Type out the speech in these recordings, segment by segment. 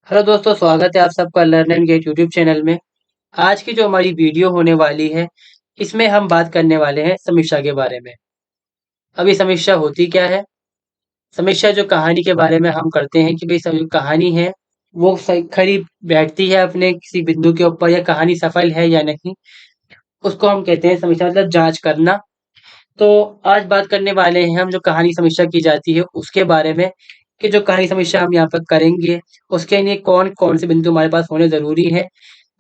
Hello दोस्तों, स्वागत है आप सबका learn and get YouTube channel में। आज की जो हमारी वीडियो होने वाली है, इसमें हम बात करने वाले हैं समीक्षा के बारे में। अब ये समीक्षा होती क्या है? समीक्षा जो कहानी के बारे में हम करते हैं कि भई जो कहानी है, वो सही खरी बैठती है अपने किसी बिंदु के ऊपर या कहानी सफल है या नहीं, उसको हम कहते हैं समीक्षा मतलब जाँच करना। तो आज बात करने वाले हैं हम जो कहानी समीक्षा की जाती है उसके बारे में, कि जो कहानी समीक्षा हम यहाँ पर करेंगे, उसके लिए कौन-कौन से बिंदु हमारे पास होने ज़रूरी हैं,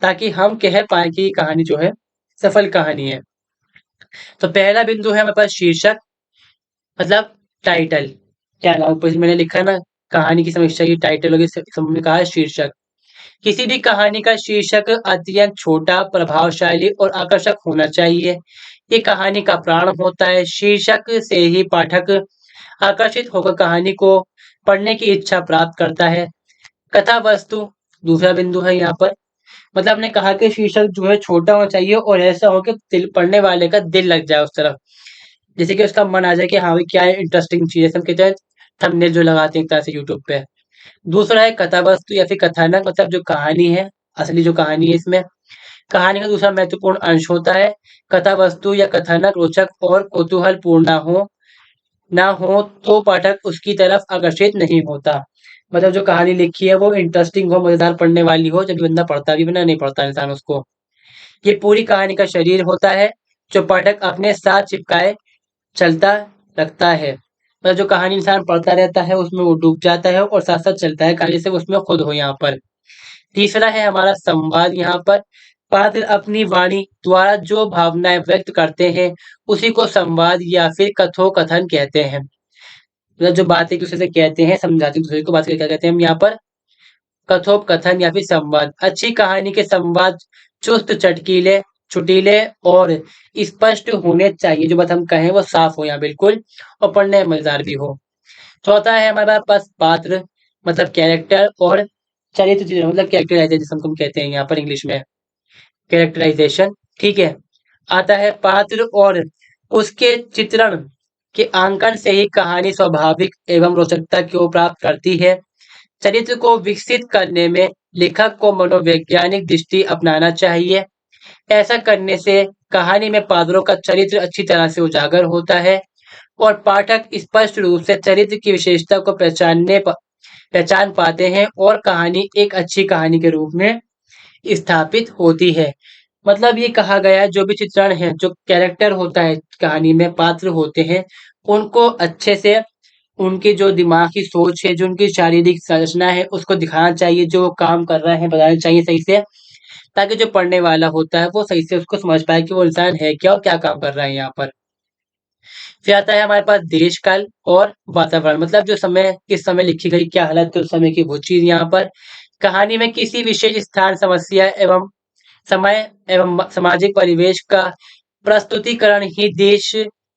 ताकि हम कह पाएँ कि ये कहानी जो है, सफल कहानी है। तो पहला बिंदु है हमारे पास शीर्षक, मतलब टाइटल। क्या नाम ऊपर मैंने लिखा है ना, कहानी की समीक्षा की टाइटल होगी, हमने कहा है शीर्षक। किसी भी कहानी का शीर्षक अत्यंत छोटा, प्रभावशाली और आकर्षक होना चाहिए। ये कहानी का प्राण होता है। शीर्षक से ही पाठक आकर्षित होकर कहानी को पढ़ने की इच्छा प्राप्त करता है। कथा वस्तु दूसरा बिंदु है यहाँ पर। मतलब हमने कहा कि शीर्षक जो है छोटा होना चाहिए और ऐसा हो कि दिल पढ़ने वाले का दिल लग जाए उस तरफ। जैसे कि उसका मन आ जाए कि हाँ भाई क्या इंटरेस्टिंग चीज़ है। हम कहते हैं थंबनेल जो लगाते हैं एक तरह से यूट्यूब पे। दूसरा है कथा वस्तु या फिर कथानक, मतलब जो कहानी है, असली जो कहानी है इसमें। कहानी का दूसरा महत्वपूर्ण अंश होता है कथा वस्तु या कथानक रोचक और कौतूहलपूर्ण ना हो तो पाठक उसकी तरफ आकर्षित नहीं होता। मतलब जो कहानी लिखी है वो इंटरेस्टिंग हो, मज़ेदार पढ़ने वाली हो, जब बंदा पढ़ता भी वरना नहीं पढ़ता इंसान उसको। ये पूरी कहानी का शरीर होता है, जो पाठक अपने साथ चिपकाए चलता रखता है। मतलब जो कहानी इंसान पढ़ता रहता है उसमें वो डूब जाता है और साथ-साथ चलता है कहानी से उसमें खुद हो यहाँ पर। तीसरा है हमारा संवाद यहाँ पर। पात्र अपनी वाणी द्वारा जो भावनाएँ व्यक्त करते हैं, उसी को संवाद या फिर कथोकथन कहते हैं। मतलब जो बात एक-दूसरे से कहते हैं, समझाते दूसरे को बात को क्या कहते हैं हम यहाँ पर? कथोपकथन या फिर संवाद। अच्छी कहानी के संवाद चुस्त, चटकीले, छुटीले और स्पष्ट होने चाहिए। जो बात हम कहें वो साफ हो यहाँ बिल्कुल और पढ़ने में मज़ेदार भी हो। चौथा है हमारे पास पात्र, मतलब कैरेक्टर और चरित्र चित्रण, मतलब कैरेक्टराइज़ेशन जिसे हम कहते हैं यहाँ पर इंग्लिश में, कैरेक्टराइज़ेशन, ठीक है? आता है पात्र और उसके चित्रण के आंकन से ही कहानी स्वाभाविक एवं रोचकता को प्राप्त करती है। चरित्र को विकसित करने में लेखक को मनोवैज्ञानिक दृष्टि अपनाना चाहिए। ऐसा करने से कहानी में पात्रों का चरित्र अच्छी तरह से उजागर होता है और पाठक स्पष्ट रूप से चरित्र की विशेषता को पहचान पाते हैं और कहानी एक अच्छी कहानी के रूप में स्थापित होती है। मतलब ये कहा गया है जो भी चित्रण है, जो कैरेक्टर होता है कहानी में, पात्र होते हैं, उनको अच्छे से उनकी जो दिमाग की सोच है, जो उनकी शारीरिक संरचना है, उसको दिखाना चाहिए, जो वो काम कर रहे हैं बताना चाहिए सही से, ताकि जो पढ़ने वाला होता है वो सही से उसको समझ पाए कि वो इंसान है क्या और क्या काम कर रहा है यहाँ पर। फिर आता है हमारे पास देश काल और वातावरण, मतलब जो समय किस समय लिखी गई, क्या हालत है उस समय की वो चीज़ यहाँ पर। कहानी में किसी विशेष स्थान, समस्या एवं समय एवं सामाजिक परिवेश का प्रस्तुतिकरण ही देश,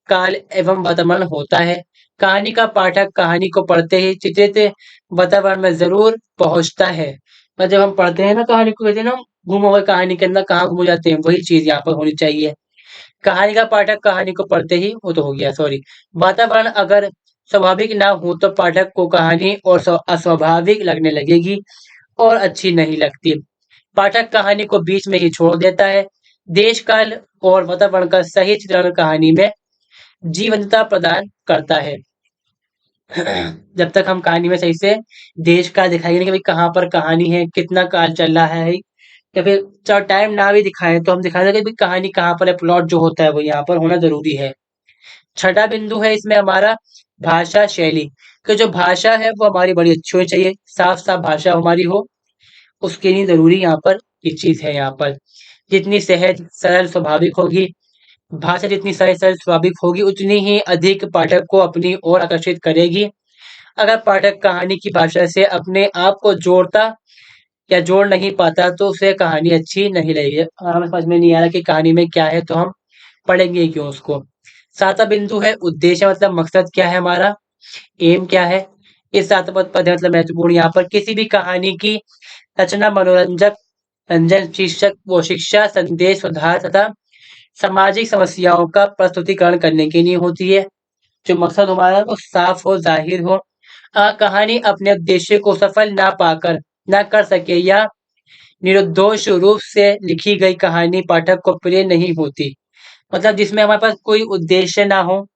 काल एवं वातावरण होता है। कहानी का पाठक कहानी को पढ़ते ही चित्रित वातावरण में ज़रूर पहुँचता है। पर जब हम पढ़ते हैं ना कहानी को, कहते हैं ना, गुम हो गए कहानी के अंदर, कहाँ गुम जाते हैं, वही चीज़ यहाँ पर होनी चाहिए। कहानी का पाठक कहानी को पढ़ते ही, वो तो हो गया सॉरी। वातावरण अगर स्वाभाविक ना हो तो पाठक को कहानी और अस्वाभाविक लगने लगेगी और अच्छी नहीं लगती। पाठक कहानी को बीच में ही छोड़ देता है। देश काल और वातावरण का सही चित्रण कहानी में जीवंतता प्रदान करता है। जब तक हम कहानी में सही से देश काल दिखाएंगे नहीं कि भाई कहाँ पर कहानी है, कितना काल चल रहा है, या फिर चाहे टाइम ना भी दिखाएं तो हम दिखा दें कि भाई कहानी कहाँ पर है, प्लॉट जो होता है वो यहाँ पर होना जरूरी है। छठा बिंदु है इसमें हमारा भाषा शैली, कि जो भाषा है वो हमारी बड़ी अच्छी होनी चाहिए, साफ साफ भाषा हमारी हो, उसके लिए ज़रूरी यहाँ पर ये चीज़ है यहाँ पर। जितनी सहज, सरल, स्वाभाविक होगी, भाषा जितनी सहज, सरल, स्वाभाविक होगी, उतनी ही अधिक पाठक को अपनी ओर आकर्षित करेगी। अगर पाठक कहानी की भाषा से अपने आप को जोड़ता या जोड़ नहीं पाता, तो उसे कहानी अच्छी नहीं लगेगी। हमें समझ में नहीं आ रहा कि कहानी में क्या है, तो हम पढ़ेंगे क्यों उसको? सातवाँ बिंदु है उद्देश्य, मतलब मकसद क्या है हमारा, एम क्या है? इस 7 पद है मतलब महत्वपूर्ण यहाँ पर। किसी भी कहानी की रचना मनोरंजक रंजन शीर्षक वो शिक्षा, संदेश, सुधार तथा सामाजिक समस्याओं का प्रस्तुतिकरण करने के लिए होती है। जो मकसद हमारा वो साफ हो, जाहिर हो। कहानी अपने उद्देश्य को सफल ना पाकर ना कर सके या निर्दोष रूप से लिखी गई कहानी पाठक को प्रिय नहीं होती। मतलब जिसमें हमारे पास कोई उद्देश्य ना हो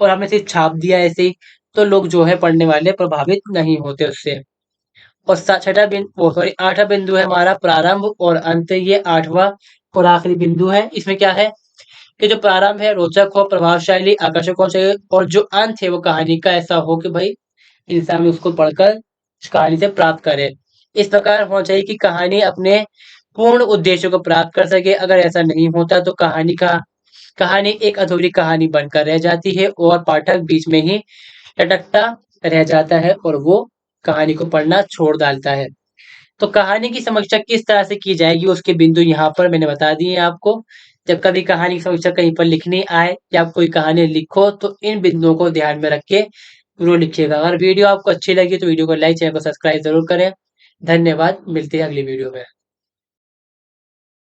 और हमने सिर्फ छाप दिया ऐसे ही, तो लोग जो है पढ़ने वाले प्रभावित नहीं होते उससे। और छठा बिंदु, सॉरी, आठवां बिंदु है हमारा प्रारंभ और अंत। ये आठवां और आखिरी बिंदु है। इसमें क्या है कि जो प्रारंभ है रोचक हो, प्रभावशाली, आकर्षक हो चाहिए, और जो अंत है वो कहानी का ऐसा हो कि भाई इंसान उसको पढ़कर उस कहानी से प्राप्त करे। इस प्रकार होना चाहिए कि कहानी अपने पूर्ण उद्देश्य को प्राप्त कर सके। अगर ऐसा नहीं होता तो कहानी एक अधूरी कहानी बनकर रह जाती है और पाठक बीच में ही लटकता रह जाता है और वो कहानी को पढ़ना छोड़ डालता है। तो कहानी की समीक्षा किस तरह से की जाएगी उसके बिंदु यहाँ पर मैंने बता दिए हैं आपको। जब कभी कहानी की समीक्षा कहीं पर लिखनी आए या आप कोई कहानी लिखो तो इन बिंदुओं को ध्यान में रख के जरूर लिखिएगा। अगर वीडियो आपको अच्छी लगी तो वीडियो को लाइक, चैनल को सब्सक्राइब जरूर करें। धन्यवाद, मिलते हैं अगली वीडियो में।